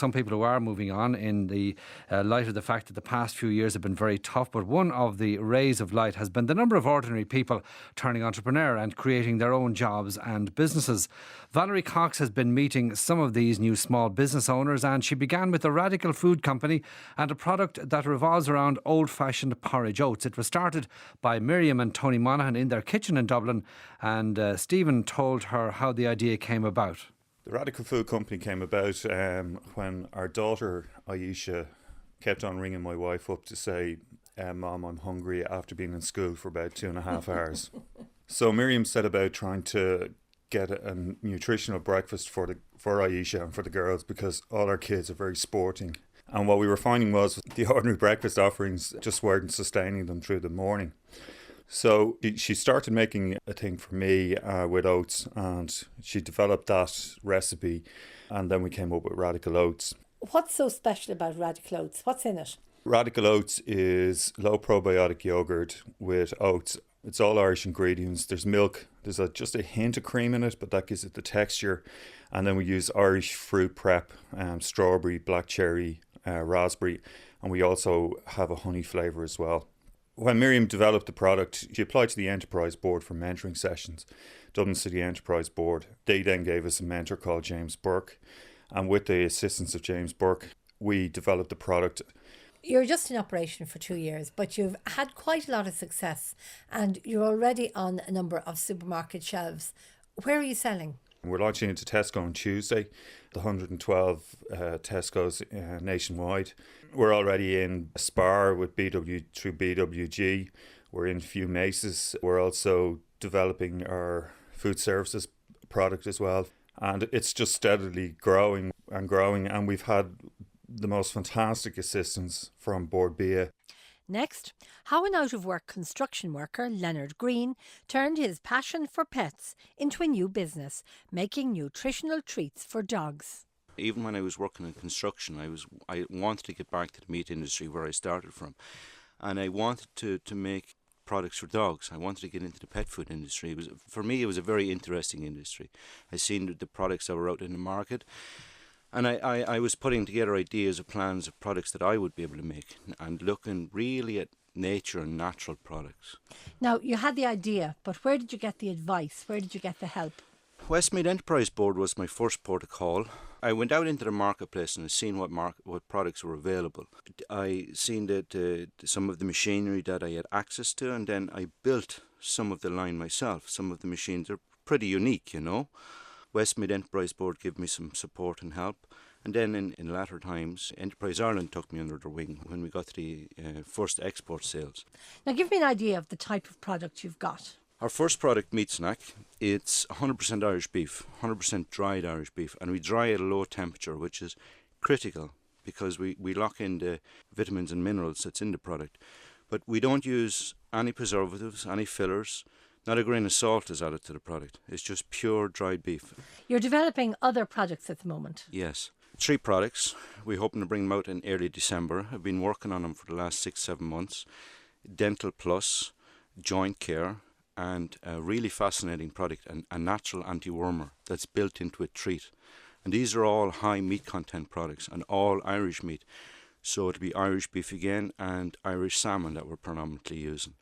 some people who are moving on in the light of the fact that the past few years have been very tough. But one of the rays of light has been the number of ordinary people turning entrepreneur and creating their own jobs and businesses. Valerie Cox has been meeting some of these new small business owners, and she began with a radical food company and a product that revolves around old-fashioned porridge oats. It was started by Miriam and Tony Monaghan in their kitchen in Dublin, and Stephen told her how the idea came about. The Radical Food Company came about when our daughter Aisha kept on ringing my wife up to say, Mom, I'm hungry, after being in school for about 2.5 hours. So Miriam set about trying to get a nutritional breakfast for Aisha and for the girls, because all our kids are very sporting. And what we were finding was the ordinary breakfast offerings just weren't sustaining them through the morning. So she started making a thing for me with oats, and she developed that recipe, and then we came up with Radical Oats. What's so special about Radical Oats? What's in it? Radical Oats is low probiotic yogurt with oats. It's all Irish ingredients. There's milk. There's just a hint of cream in it, but that gives it the texture. And then we use Irish fruit prep, strawberry, black cherry, raspberry, and we also have a honey flavour as well. When Miriam developed the product, she applied to the Enterprise Board for mentoring sessions, Dublin City Enterprise Board. They then gave us a mentor called James Burke, and with the assistance of James Burke, we developed the product. You're just in operation for 2 years, but you've had quite a lot of success, and you're already on a number of supermarket shelves. Where are you selling? We're launching into Tesco on Tuesday, the 112 Tesco's nationwide. We're already in Spar with through BWG. We're in a few Maces. We're also developing our food services product as well. And it's just steadily growing, and we've had the most fantastic assistance from Board BIA. Next, how an out-of-work construction worker, Leonard Green, turned his passion for pets into a new business, making nutritional treats for dogs. Even when I was working in construction, I wanted to get back to the meat industry where I started from. And I wanted to make products for dogs. I wanted to get into the pet food industry. For me, it was a very interesting industry. I seen the products that were out in the market. And I was putting together ideas of plans of products that I would be able to make, and looking really at nature and natural products. Now, you had the idea, but where did you get the advice? Where did you get the help? Westmeath Enterprise Board was my first port of call. I went out into the marketplace and I seen what products were available. I seen that some of the machinery that I had access to, and then I built some of the line myself. Some of the machines are pretty unique, you know. Westmeath Enterprise Board gave me some support and help. And then in latter times, Enterprise Ireland took me under their wing when we got to the first export sales. Now give me an idea of the type of product you've got. Our first product, Meat Snack, it's 100% Irish beef, 100% dried Irish beef. And we dry at a low temperature, which is critical because we lock in the vitamins and minerals that's in the product. But we don't use any preservatives, any fillers. Not a grain of salt is added to the product. It's just pure dried beef. You're developing other products at the moment. Yes. 3 products. We're hoping to bring them out in early December. I've been working on them for the last 6-7 months. Dental Plus, Joint Care, and a really fascinating product, a natural anti-wormer that's built into a treat. And these are all high meat content products and all Irish meat. So it'll be Irish beef again and Irish salmon that we're predominantly using.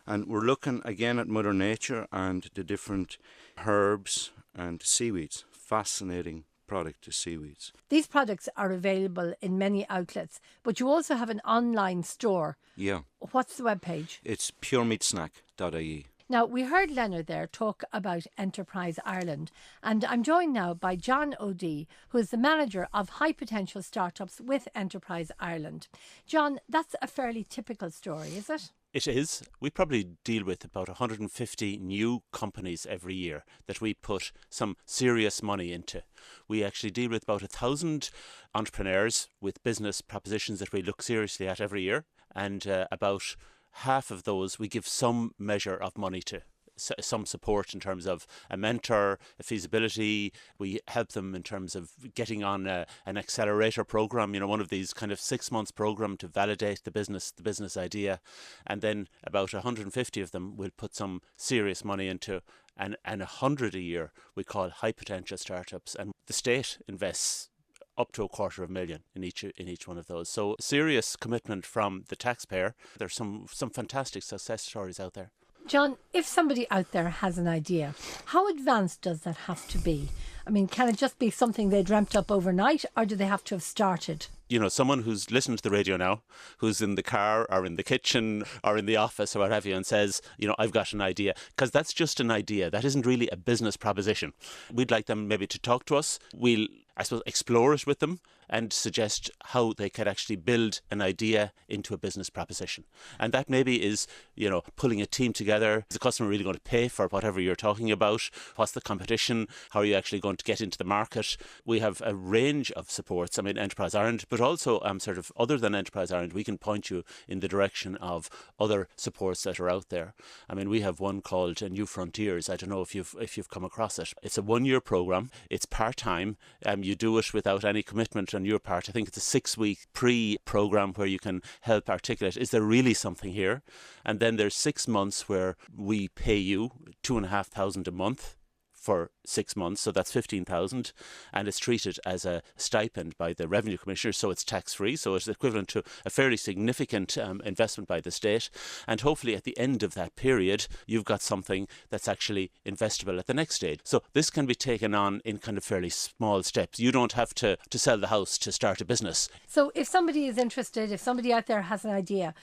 And we're looking again at Mother Nature and the different herbs and seaweeds. Fascinating product, the seaweeds. These products are available in many outlets, but you also have an online store. Yeah. What's the webpage? It's puremeatsnack.ie. Now, we heard Leonard there talk about Enterprise Ireland, and I'm joined now by John O'Dea, who is the manager of high potential startups with Enterprise Ireland. John, that's a fairly typical story, is it? It is. We probably deal with about 150 new companies every year that we put some serious money into. We actually deal with about 1,000 entrepreneurs with business propositions that we look seriously at every year, and about half of those we give some measure of money to. Some support in terms of a mentor, a feasibility. We help them in terms of getting on an accelerator program, one of these kind of 6 months program to validate the business idea. And then about 150 of them will put some serious money into, and 100 a year we call high potential startups. And the state invests up to $250,000 in each one of those. So serious commitment from the taxpayer. There's some fantastic success stories out there. John, if somebody out there has an idea, how advanced does that have to be? I mean, can it just be something they dreamt up overnight, or do they have to have started? You know, someone who's listening to the radio now, who's in the car or in the kitchen or in the office or what have you, and says, you know, I've got an idea. Because that's just an idea. That isn't really a business proposition. We'd like them maybe to talk to us. We'll, I suppose, explore it with them and suggest how they could actually build an idea into a business proposition. And that maybe is, you know, pulling a team together. Is the customer really going to pay for whatever you're talking about? What's the competition? How are you actually going to get into the market? We have a range of supports. I mean, Enterprise Ireland, but also sort of other than Enterprise Ireland, we can point you in the direction of other supports that are out there. I mean, we have one called New Frontiers. I don't know if you've come across it. It's a 1-year program. It's part-time. You do it without any commitment on your part. I think it's a 6-week pre-program where you can help articulate, is there really something here? And then there's 6 months where we pay you $2,500 a month for 6 months, so that's 15,000, and it's treated as a stipend by the Revenue Commissioner, so it's tax-free, so it's equivalent to a fairly significant investment by the state, and hopefully at the end of that period you've got something that's actually investable at the next stage. So this can be taken on in kind of fairly small steps. You don't have to sell the house to start a business. So if somebody is interested, if somebody out there has an idea,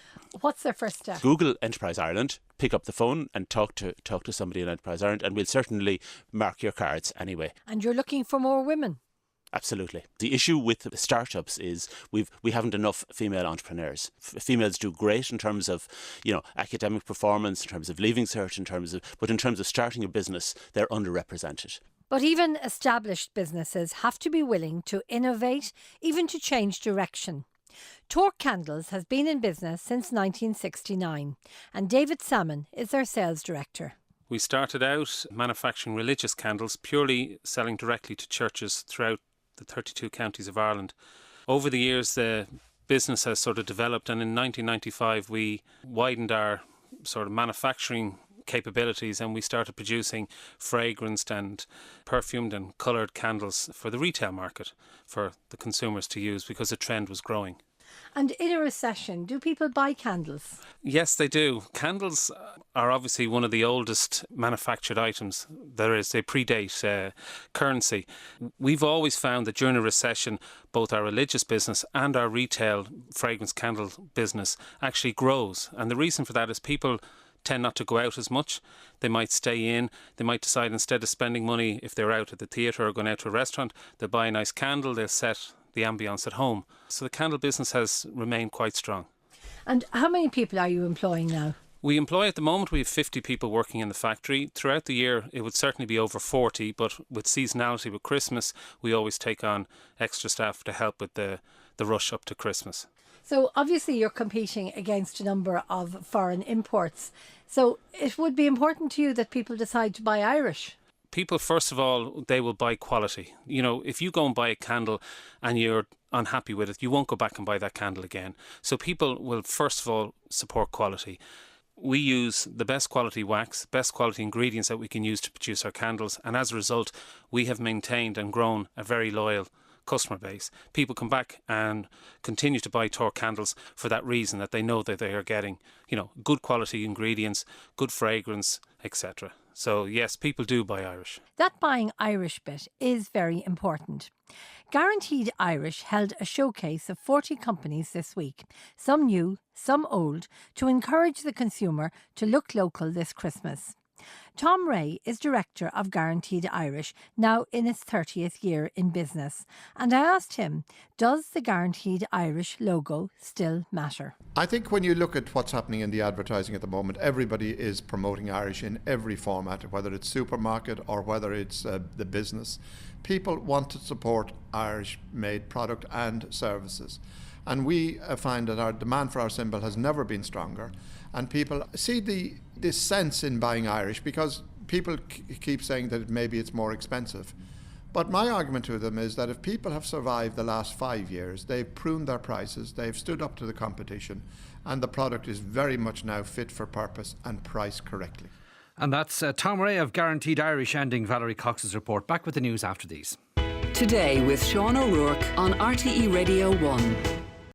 what's their first step? Google Enterprise Ireland, pick up the phone and talk to somebody in Enterprise Ireland, and we'll certainly mark your cards anyway. And you're looking for more women? Absolutely. The issue with the startups is we haven't enough female entrepreneurs. Females do great in terms of, you know, academic performance, in terms of leaving cert, but in terms of starting a business, they're underrepresented. But even established businesses have to be willing to innovate, even to change direction. Torc Candles has been in business since 1969, and David Sammon is their sales director. We started out manufacturing religious candles, purely selling directly to churches throughout the 32 counties of Ireland. Over the years, the business has sort of developed, and in 1995 we widened our sort of manufacturing capabilities, and we started producing fragranced and perfumed and coloured candles for the retail market, for the consumers to use, because the trend was growing. And in a recession, do people buy candles? Yes, they do. Candles are obviously one of the oldest manufactured items there is. They predate currency. We've always found that during a recession, both our religious business and our retail fragrance candle business actually grows. And the reason for that is people tend not to go out as much. They might stay in. They might decide, instead of spending money if they're out at the theatre or going out to a restaurant, they'll buy a nice candle, they'll set the ambience at home. So the candle business has remained quite strong. And how many people are you employing now? We employ, at the moment, we have 50 people working in the factory. Throughout the year, it would certainly be over 40, but with seasonality, with Christmas, we always take on extra staff to help with the rush up to Christmas. So obviously you're competing against a number of foreign imports. So it would be important to you that people decide to buy Irish. People, first of all, they will buy quality. You know, if you go and buy a candle and you're unhappy with it, you won't go back and buy that candle again. So people will, first of all, support quality. We use the best quality wax, best quality ingredients that we can use to produce our candles. And as a result, we have maintained and grown a very loyal customer base. People come back and continue to buy Torc candles for that reason, that they know that they are getting, you know, good quality ingredients, good fragrance, etc. So yes, people do buy Irish. That buying Irish bit is very important. Guaranteed Irish held a showcase of 40 companies this week, some new, some old, to encourage the consumer to look local this Christmas. Tom Rea is director of Guaranteed Irish, now in its 30th year in business. And I asked him, does the Guaranteed Irish logo still matter? I think when you look at what's happening in the advertising at the moment, everybody is promoting Irish in every format, whether it's supermarket or whether it's the business. People want to support Irish-made product and services. And we find that our demand for our symbol has never been stronger. And people see this sense in buying Irish, because people keep saying that maybe it's more expensive. But my argument to them is that if people have survived the last 5 years, they've pruned their prices, they've stood up to the competition, and the product is very much now fit for purpose and priced correctly. And that's Tom Rea of Guaranteed Irish, ending Valerie Cox's report. Back with the news after these. Today with Sean O'Rourke on RTE Radio 1.